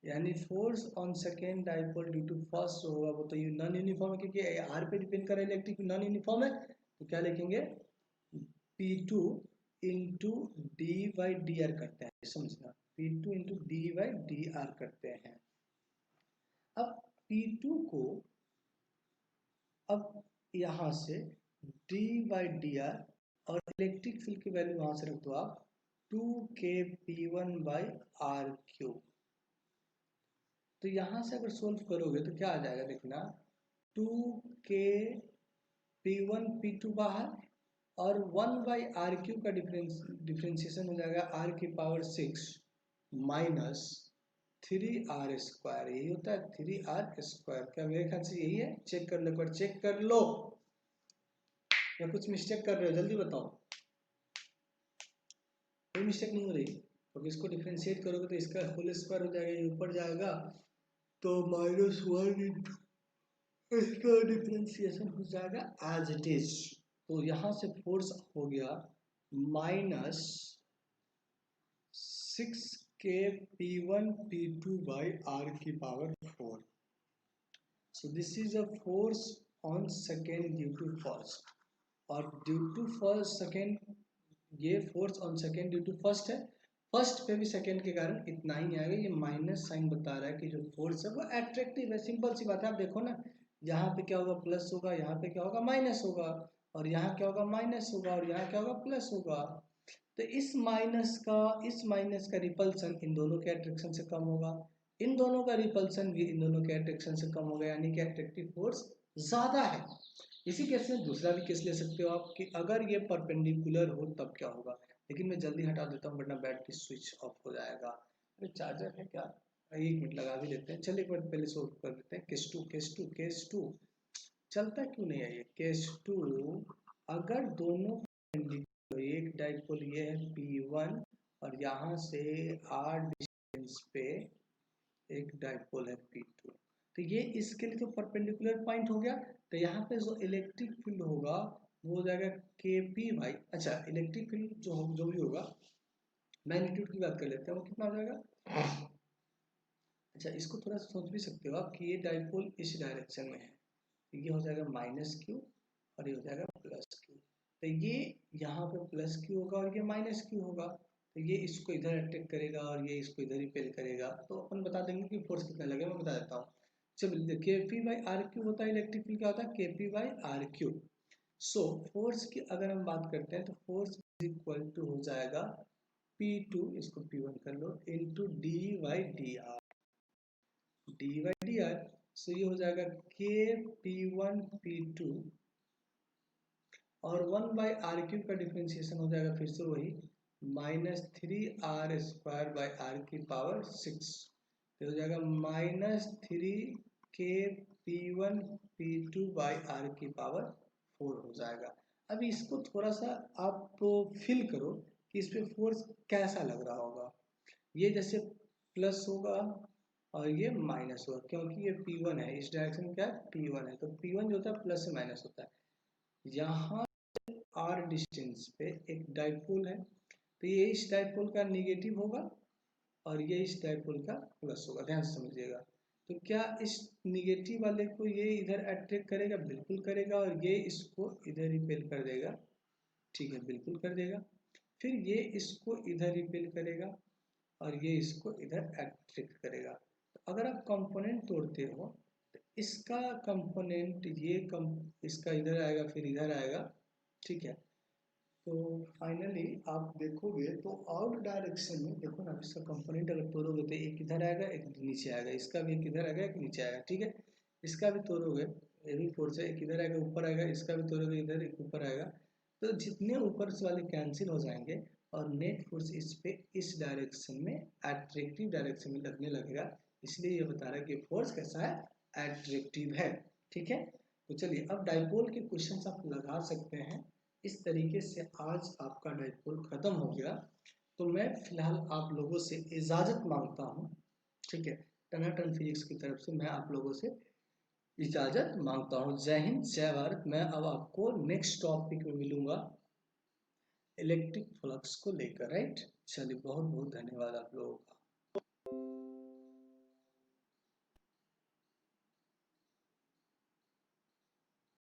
यानी force on second dipole due to first जो होगा वो तो ये नॉन यूनिफॉर्म है, क्योंकि आर पे डिपेंड कर इलेक्ट्रिक नॉन यूनिफॉर्म है। तो क्या लिखेंगे, P2 into D by D are करते हैं, समझना, P2 into D by D are करते हैं। अब P2 को, अब यहाँ से डी बाई डी आर, और इलेक्ट्रिक फील्ड की वैल्यू वहां से रख दो आप 2k P1 by R cube. तो यहाँ से अगर सोल्व करोगे तो क्या आ जाएगा, देखना 2k P1 P2 बाहर, और 1 बाई आर क्यूब का डिफ्रेंसिएशन हो जाएगा r की पावर 6 माइनस 3r स्क्वायर, यही होता है 3r स्क्वायर। क्या मेरे ख्याल से यही है, चेक कर लो, एक बार चेक कर लो, या कुछ मिस्टेक कर रहे हो, जल्दी बताओ। कोई मिस्टेक नहीं हो रही, तो इसको डिफ्रेंशिएट करोगे तो इसका होल स्क्वायर हो जाएगा, ये ऊपर जाएगा, तो -1 इंटू इसका डिफ्रेंशिएशन हो जाएगा एज इट इज। तो यहाँ से फोर्स हो गया minus 6k P1 P2 by R की power 4। So this is a force on second due to first, और ड्यू टू फर्स्ट सेकेंड, ये force on second due to first है, first पे भी सेकेंड के कारण इतना ही आएगा। ये माइनस साइन बता रहा है कि जो फोर्स है वो एट्रैक्टिव है, सिंपल सी बात है। आप देखो ना, यहाँ पे क्या होगा, प्लस होगा, यहाँ पे क्या होगा, माइनस होगा, और यहाँ क्या होगा, माइनस होगा, और यहाँ क्या होगा, प्लस होगा। तो इस माइनस का रिपल्सन इन दोनों के अट्रैक्शन से कम होगा, इन दोनों का रिपल्सन भी इन दोनों के अट्रैक्शन से कम होगा, यानी कि अट्रैक्टिव फोर्स ज्यादा है। इसी केस में दूसरा भी केस ले सकते हो आप, कि अगर ये परपेंडिकुलर हो तब क्या होगा, लेकिन मैं जल्दी हटा देता हूँ वरना बैटरी स्विच ऑफ हो जाएगा। अरे चार्जर है क्या, 1 मिनट लगा भी देते हैं। चलिए एक बार पहले सोल्व कर देते हैं, केस टू चलता क्यों नहीं है ये केस 2। अगर दोनों एक डाइपोल ये है P1, और यहाँ से R डिस्टेंस पे एक डाइपोल है P2, तो ये इसके लिए तो परपेंडिकुलर पॉइंट हो गया। तो यहाँ पे जो इलेक्ट्रिक फील्ड होगा वो हो जाएगा KP भाई। अच्छा, इलेक्ट्रिक फील्ड जो भी होगा, मैग्नीट्यूड की बात कर लेते हैं, वो कितना हो जाएगा। अच्छा, इसको थोड़ा सा सोच भी सकते हो आप कि ये डाइपोल इस डायरेक्शन में है, तो ये हो जाएगा -q, और ये हो जाएगा +q। तो ये यहाँ पे +q होगा और ये -q होगा, तो ये इसको इधर अट्रैक्ट करेगा और ये इसको इधर रिपेल करेगा, तो अपन बता देंगे कि फोर्स कितना लगेगा। मैं बता देता हूँ। चलिए, Kp बाई आर क्यू होता है इलेक्ट्रिक फील्ड, क्या होता है Kp by R Q. So force की अगर हम बात करते हैं तो फोर्स इज इक्वल टू हो जाएगा P2, इसको P1 कर लो, into D by D R, D by D R. So ये हो जाएगा K P1 P2 और 1 बाई आर क्यूब का डिफ्रेंसिएशन हो जाएगा फिर से वही -3r² बाई आर की पावर 6, तो हो जाएगा -3 K P1 P2 by R की पावर 4 हो जाएगा। अभी इसको थोड़ा सा आप फील करो कि इस पे फोर्स कैसा लग रहा होगा। ये जैसे प्लस होगा और ये माइनस होगा, क्योंकि ये P1 है, इस डायरेक्शन में क्या है P1 है, तो P1 जो होता है प्लस से माइनस होता है। यहाँ r डिस्टेंस पे एक डाइपोल है, तो ये इस डाइपोल का निगेटिव होगा और ये इस डाइपोल का प्लस होगा, ध्यान से समझिएगा। तो क्या इस निगेटिव वाले को ये इधर अट्रैक्ट करेगा? बिल्कुल करेगा, और ये इसको इधर रिपेल कर देगा, ठीक है, बिल्कुल कर देगा। फिर ये इसको इधर रिपेल करेगा और ये इसको इधर अट्रैक्ट करेगा। तो अगर आप कंपोनेंट तोड़ते हो तो इसका कंपोनेंट इसका इधर आएगा, फिर इधर आएगा, ठीक है। तो फाइनली आप देखोगे तो आउट डायरेक्शन में देखो ना, इसका कंपोनेंट अगर तोड़ोगे तो एक इधर आएगा, एक नीचे आएगा, इसका भी एक इधर आएगा, एक नीचे आएगा, ठीक है। इसका भी तोड़ोगे, ये भी फोर्स है, एक इधर आएगा, ऊपर आएगा, इसका भी तोड़ोगे इधर, एक ऊपर आएगा। तो जितने ऊपर से वाले कैंसिल हो जाएंगे और नेट फोर्स इस पे इस डायरेक्शन में एट्रैक्टिव डायरेक्शन में लगने लगेगा। इसलिए ये बता रहा है कि फोर्स कैसा है, एट्रैक्टिव है, ठीक है। तो चलिए, अब डाइपोल के क्वेश्चंस आप लगा सकते हैं। इस तरीके से आज आपका डाइपोल खत्म हो गया। तो मैं फिलहाल आप लोगों से इजाजत मांगता हूँ, ठीक है। टनाटन फिजिक्स की तरफ से मैं आप लोगों से इजाजत मांगता हूँ। जय हिंद, जय भारत। मैं अब आपको नेक्स्ट टॉपिक में मिलूंगा इलेक्ट्रिक फ्लक्स को लेकर, राइट। चलिए, बहुत बहुत धन्यवाद आप लोगों का।